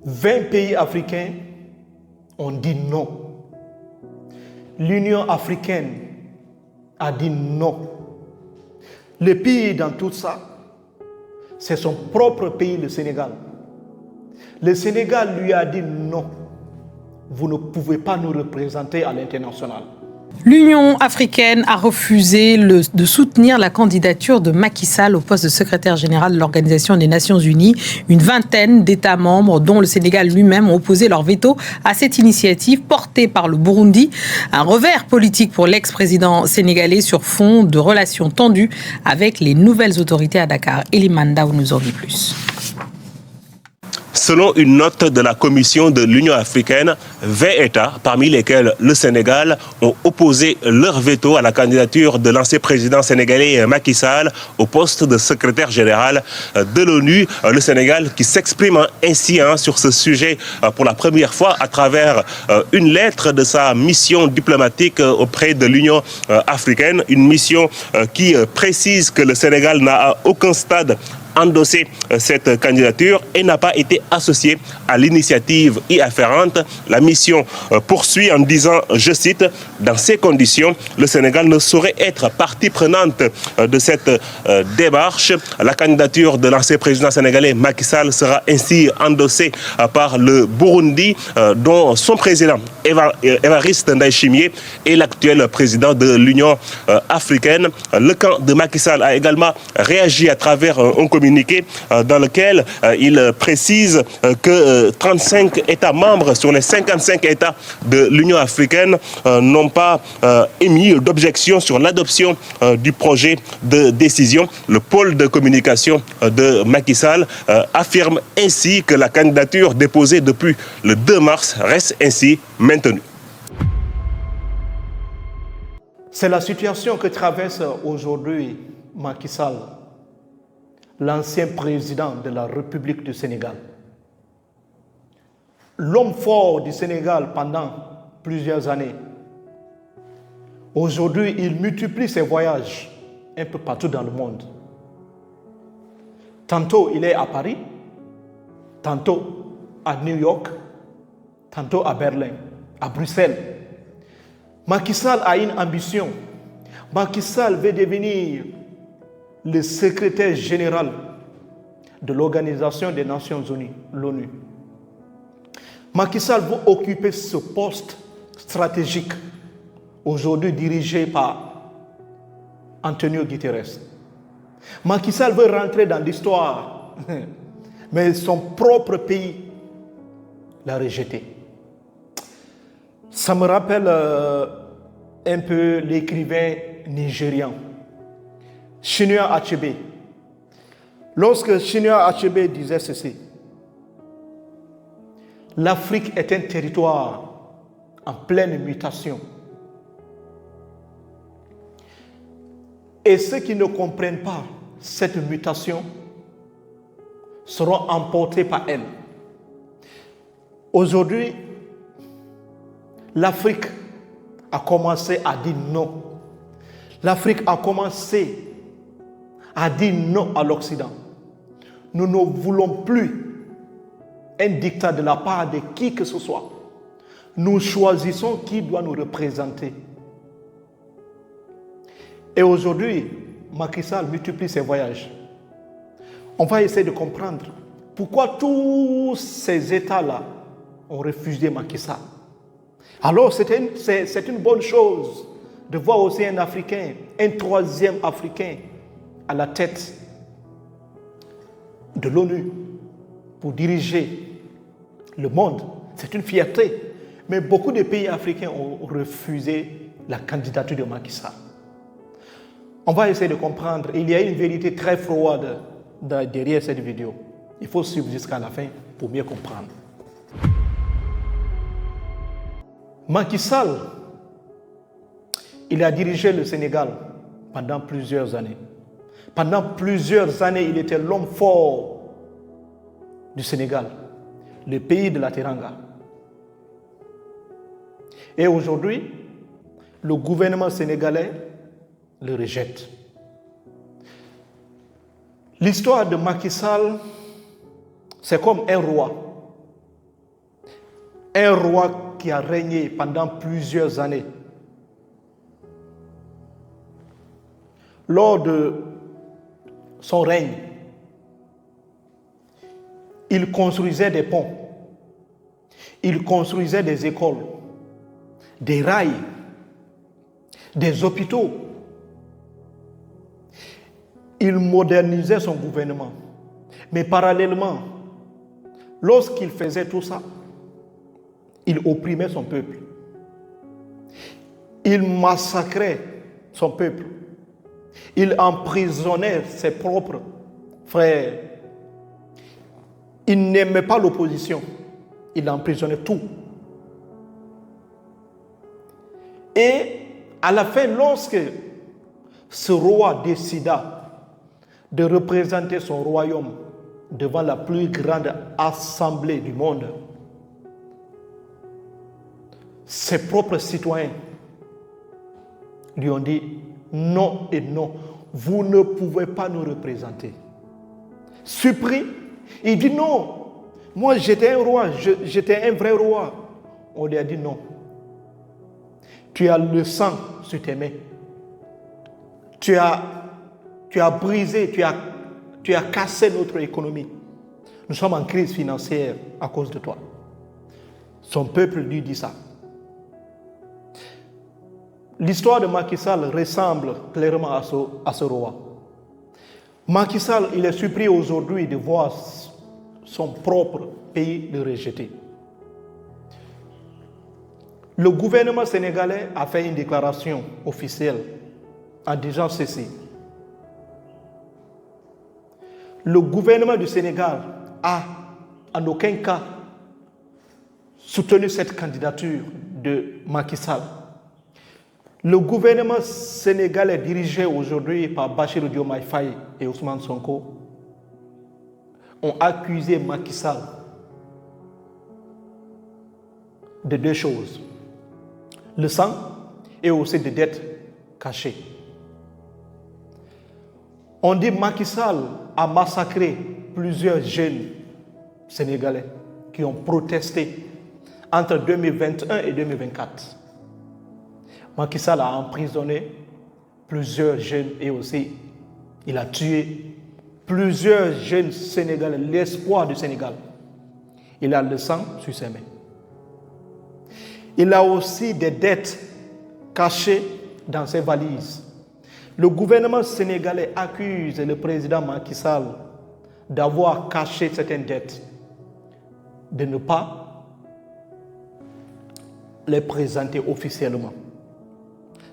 20 pays africains ont dit non. L'Union africaine a dit non. Le pire dans tout ça, c'est son propre pays, le Sénégal. Le Sénégal lui a dit non. Vous ne pouvez pas nous représenter à l'international. L'Union africaine a refusé de soutenir la candidature de Macky Sall au poste de secrétaire général de l'Organisation des Nations Unies. Une vingtaine d'États membres, dont le Sénégal lui-même, ont opposé leur veto à cette initiative portée par le Burundi. Un revers politique pour l'ex-président sénégalais sur fond de relations tendues avec les nouvelles autorités à Dakar. Elimane Ndao nous en dit plus. Selon une note de la Commission de l'Union africaine, 20 États, parmi lesquels le Sénégal, ont opposé leur veto à la candidature de l'ancien président sénégalais Macky Sall au poste de secrétaire général de l'ONU. Le Sénégal qui s'exprime ainsi sur ce sujet pour la première fois à travers une lettre de sa mission diplomatique auprès de l'Union africaine. Une mission qui précise que le Sénégal n'a à aucun stade endossé cette candidature et n'a pas été associé à l'initiative y afférente. La mission poursuit en disant, je cite, « Dans ces conditions, le Sénégal ne saurait être partie prenante de cette démarche. La candidature de l'ancien président sénégalais Macky Sall sera ainsi endossée par le Burundi, dont son président Évariste Ndayishimiye est l'actuel président de l'Union africaine. Le camp de Macky Sall a également réagi à travers un communiqué dans lequel il précise que 35 États membres sur les 55 États de l'Union africaine n'ont pas émis d'objection sur l'adoption du projet de décision. Le pôle de communication de Macky Sall affirme ainsi que la candidature déposée depuis le 2 mars reste ainsi maintenue. C'est la situation que traverse aujourd'hui Macky Sall, l'ancien président de la République du Sénégal. L'homme fort du Sénégal pendant plusieurs années. Aujourd'hui, il multiplie ses voyages un peu partout dans le monde. Tantôt, il est à Paris, tantôt à New York, tantôt à Berlin, à Bruxelles. Macky Sall a une ambition. Macky Sall veut devenir le secrétaire général de l'Organisation des Nations Unies, l'ONU. Macky Sall veut occuper ce poste stratégique, aujourd'hui dirigé par Antonio Guterres. Macky Sall veut rentrer dans l'histoire, mais son propre pays l'a rejeté. Ça me rappelle un peu l'écrivain nigérian Chinua Achebe. Lorsque Chinua Achebe disait ceci, l'Afrique est un territoire en pleine mutation. Et ceux qui ne comprennent pas cette mutation seront emportés par elle. Aujourd'hui, l'Afrique a commencé à dire non. L'Afrique a commencé à dire non à l'Occident. Nous ne voulons plus un dictat de la part de qui que ce soit. Nous choisissons qui doit nous représenter. Et aujourd'hui, Macky Sall multiplie ses voyages. On va essayer de comprendre pourquoi tous ces États-là ont refusé Macky Sall. Alors c'est une bonne chose de voir aussi un Africain, un troisième Africain à la tête de l'ONU pour diriger le monde. C'est une fierté. Mais beaucoup de pays africains ont refusé la candidature de Macky Sall. On va essayer de comprendre. Il y a une vérité très froide derrière cette vidéo. Il faut suivre jusqu'à la fin pour mieux comprendre. Macky Sall, il a dirigé le Sénégal pendant plusieurs années. Pendant plusieurs années, il était l'homme fort du Sénégal, le pays de la Teranga. Et aujourd'hui, le gouvernement sénégalais le rejette. L'histoire de Macky Sall, c'est comme un roi un roi qui a régné pendant plusieurs années. Lors de son règne, il construisait des ponts, il construisait des écoles, des rails, des hôpitaux. Il modernisait son gouvernement. Mais parallèlement, lorsqu'il faisait tout ça, il opprimait son peuple. Il massacrait son peuple. Il emprisonnait ses propres frères. Il n'aimait pas l'opposition. Il emprisonnait tout. Et à la fin, lorsque ce roi décida de représenter son royaume devant la plus grande assemblée du monde, ses propres citoyens lui ont dit non et non, vous ne pouvez pas nous représenter. Surpris, il dit non, moi j'étais un roi, j'étais un vrai roi. On lui a dit non, tu as le sang sur tes mains, tu as brisé, tu as cassé notre économie. Nous sommes en crise financière à cause de toi. Son peuple lui dit ça. L'histoire de Macky Sall ressemble clairement à ce roi. Macky Sall, il est surpris aujourd'hui de voir son propre pays le rejeter. Le gouvernement sénégalais a fait une déclaration officielle en disant ceci. Le gouvernement du Sénégal a en aucun cas soutenu cette candidature de Macky Sall. Le gouvernement sénégalais dirigé aujourd'hui par Bassirou Diomaye Faye et Ousmane Sonko ont accusé Macky Sall de deux choses, le sang et aussi des dettes cachées. On dit que Macky Sall a massacré plusieurs jeunes sénégalais qui ont protesté entre 2021 et 2024. Macky Sall a emprisonné plusieurs jeunes et aussi il a tué plusieurs jeunes Sénégalais, l'espoir du Sénégal. Il a le sang sur ses mains. Il a aussi des dettes cachées dans ses valises. Le gouvernement sénégalais accuse le président Macky Sall d'avoir caché certaines dettes, de ne pas les présenter officiellement.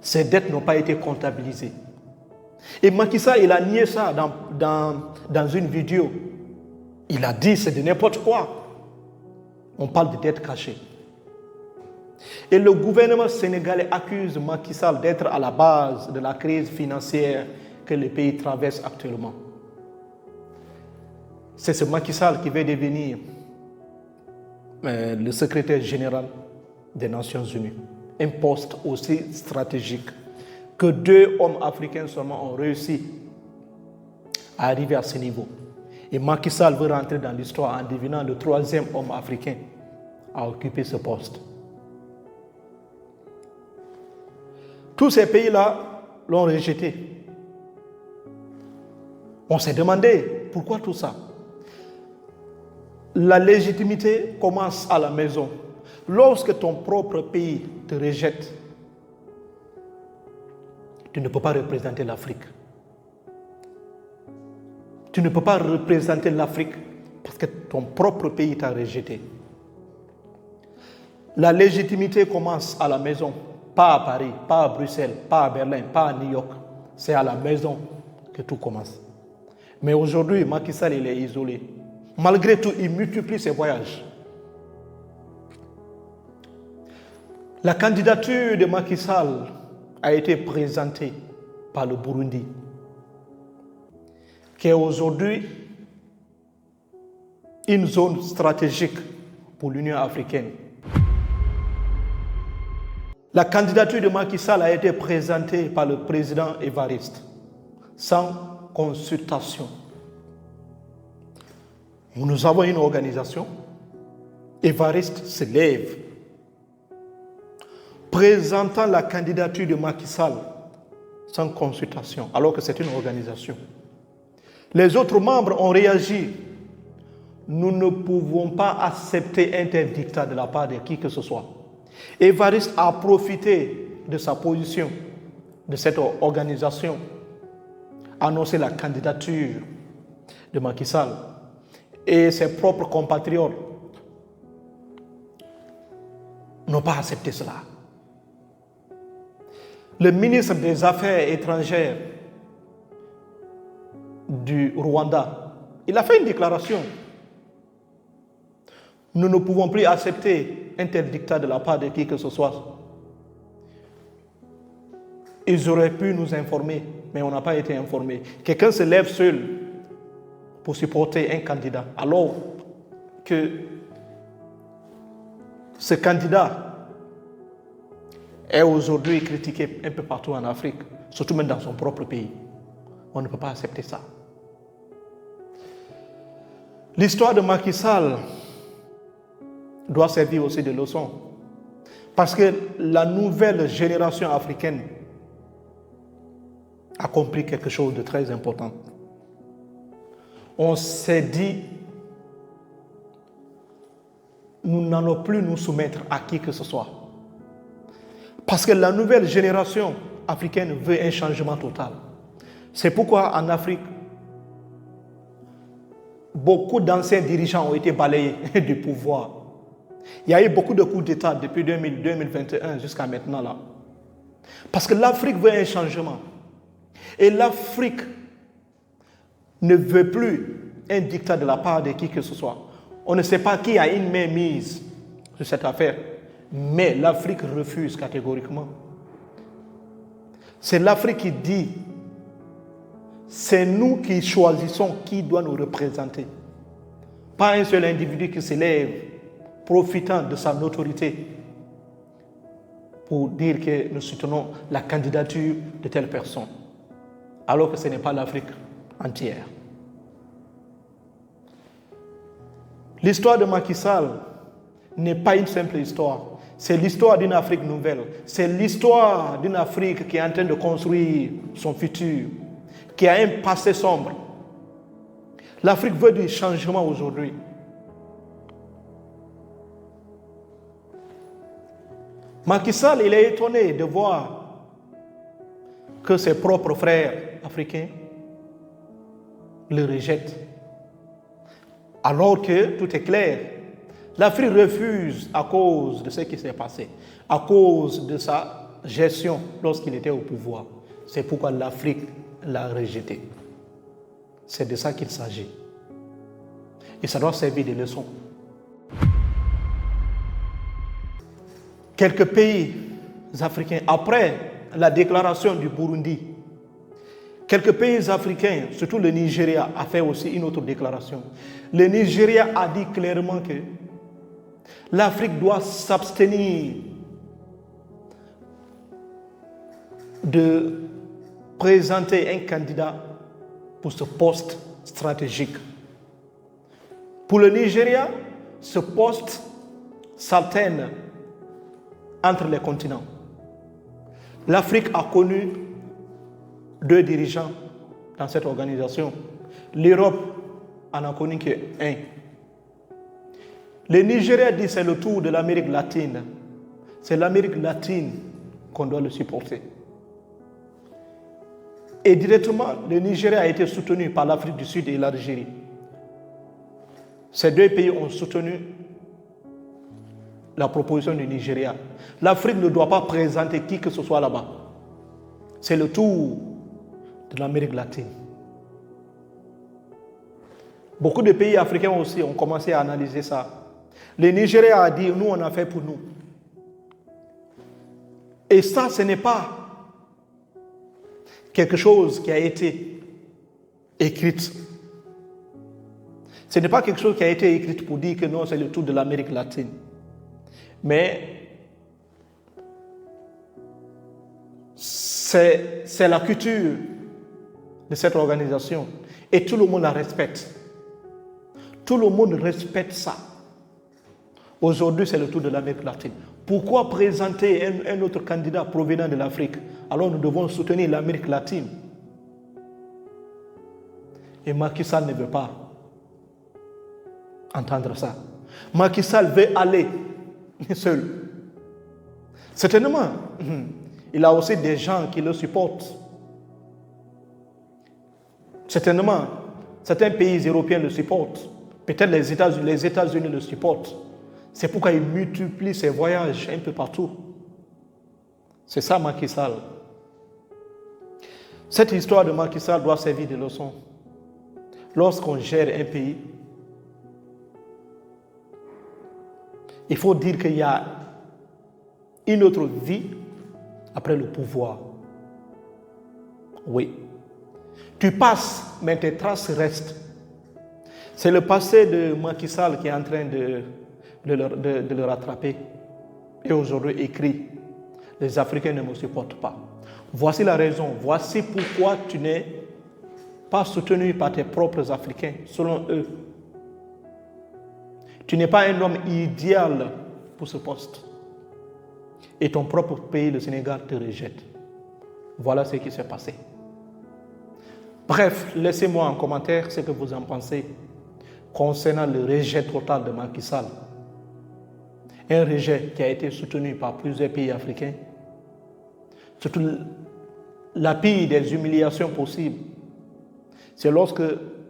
Ces dettes n'ont pas été comptabilisées. Et Macky Sall, il a nié ça dans une vidéo. Il a dit c'est de n'importe quoi. On parle de dettes cachées. Et le gouvernement sénégalais accuse Macky Sall d'être à la base de la crise financière que le pays traverse actuellement. C'est ce Macky Sall qui va devenir le secrétaire général des Nations Unies. Un poste aussi stratégique que 2 hommes africains seulement ont réussi à arriver à ce niveau. Et Macky Sall veut rentrer dans l'histoire en devenant le 3e homme africain à occuper ce poste. Tous ces pays-là l'ont rejeté. On s'est demandé pourquoi tout ça. La légitimité commence à la maison. Lorsque ton propre pays te rejette, tu ne peux pas représenter l'Afrique. Tu ne peux pas représenter l'Afrique parce que ton propre pays t'a rejeté. La légitimité commence à la maison, pas à Paris, pas à Bruxelles, pas à Berlin, pas à New York. C'est à la maison que tout commence. Mais aujourd'hui, Macky Sall, il est isolé. Malgré tout, il multiplie ses voyages. La candidature de Macky Sall a été présentée par le Burundi, qui est aujourd'hui une zone stratégique pour l'Union africaine. La candidature de Macky Sall a été présentée par le président Évariste, sans consultation. Nous avons une organisation Évariste se lève, présentant la candidature de Macky Sall sans consultation, alors que c'est une organisation. Les autres membres ont réagi. Nous ne pouvons pas accepter un tel dictat de la part de qui que ce soit. Évariste a profité de sa position, de cette organisation, annoncer la candidature de Macky Sall. Et ses propres compatriotes n'ont pas accepté cela. Le ministre des Affaires étrangères du Rwanda, il a fait une déclaration. Nous ne pouvons plus accepter un tel dictat de la part de qui que ce soit. Ils auraient pu nous informer, mais on n'a pas été informés. Quelqu'un se lève seul pour supporter un candidat, alors que ce candidat est aujourd'hui critiqué un peu partout en Afrique, surtout même dans son propre pays. On ne peut pas accepter ça. L'histoire de Macky Sall doit servir aussi de leçon. Parce que la nouvelle génération africaine a compris quelque chose de très important. On s'est dit, nous n'allons plus nous soumettre à qui que ce soit. Parce que la nouvelle génération africaine veut un changement total. C'est pourquoi en Afrique, beaucoup d'anciens dirigeants ont été balayés du pouvoir. Il y a eu beaucoup de coups d'État depuis 2021 jusqu'à maintenant là. Parce que l'Afrique veut un changement. Et l'Afrique ne veut plus un dictat de la part de qui que ce soit. On ne sait pas qui a une main mise sur cette affaire. Mais l'Afrique refuse catégoriquement. C'est l'Afrique qui dit, c'est nous qui choisissons qui doit nous représenter. Pas un seul individu qui se lève, profitant de sa notoriété pour dire que nous soutenons la candidature de telle personne, alors que ce n'est pas l'Afrique entière. L'histoire de Macky Sall n'est pas une simple histoire. C'est l'histoire d'une Afrique nouvelle. C'est l'histoire d'une Afrique qui est en train de construire son futur, qui a un passé sombre. L'Afrique veut du changement aujourd'hui. Macky Sall, il est étonné de voir que ses propres frères africains le rejettent. Alors que tout est clair. L'Afrique refuse à cause de ce qui s'est passé, à cause de sa gestion lorsqu'il était au pouvoir. C'est pourquoi l'Afrique l'a rejeté. C'est de ça qu'il s'agit. Et ça doit servir de leçon. Quelques pays africains, après la déclaration du Burundi, quelques pays africains, surtout le Nigeria, a fait aussi une autre déclaration. Le Nigeria a dit clairement que l'Afrique doit s'abstenir de présenter un candidat pour ce poste stratégique. Pour le Nigeria, ce poste s'alterne entre les continents. L'Afrique a connu 2 dirigeants dans cette organisation. L'Europe en a connu qu'un. Le Nigeria dit que c'est le tour de l'Amérique latine. C'est l'Amérique latine qu'on doit le supporter. Et directement, le Nigeria a été soutenu par l'Afrique du Sud et l'Algérie. Ces 2 pays ont soutenu la proposition du Nigeria. L'Afrique ne doit pas présenter qui que ce soit là-bas. C'est le tour de l'Amérique latine. Beaucoup de pays africains aussi ont commencé à analyser ça. Le Nigeria a dit, nous on a fait pour nous. Et ça, ce n'est pas quelque chose qui a été écrit. Ce n'est pas quelque chose qui a été écrit pour dire que non, c'est le tour de l'Amérique latine. Mais c'est la culture de cette organisation. Et tout le monde la respecte. Tout le monde respecte ça. Aujourd'hui, c'est le tour de l'Amérique latine. Pourquoi présenter un autre candidat provenant de l'Afrique? Alors nous devons soutenir l'Amérique latine. Et Macky Sall ne veut pas entendre ça. Macky Sall veut aller seul. Certainement, il a aussi des gens qui le supportent. Certainement, certains pays européens le supportent. Peut-être les États-Unis le supportent. C'est pourquoi il multiplie ses voyages un peu partout. C'est ça Macky Sall. Cette histoire de Macky Sall doit servir de leçon. Lorsqu'on gère un pays, il faut dire qu'il y a une autre vie après le pouvoir. Oui. Tu passes, mais tes traces restent. C'est le passé de Macky Sall qui est en train de le rattraper. Et aujourd'hui écrit, les Africains ne me supportent pas. Voici la raison, voici pourquoi tu n'es pas soutenu par tes propres Africains, selon eux. Tu n'es pas un homme idéal pour ce poste. Et ton propre pays, le Sénégal, te rejette. Voilà ce qui s'est passé. Bref, laissez-moi en commentaire ce que vous en pensez concernant le rejet total de Macky Sall. Un rejet qui a été soutenu par plusieurs pays africains. Surtout la pire des humiliations possibles, c'est lorsque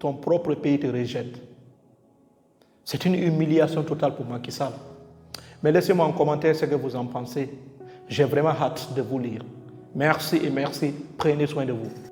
ton propre pays te rejette. C'est une humiliation totale pour Macky Sall. Mais laissez-moi en commentaire ce que vous en pensez. J'ai vraiment hâte de vous lire. Merci et merci. Prenez soin de vous.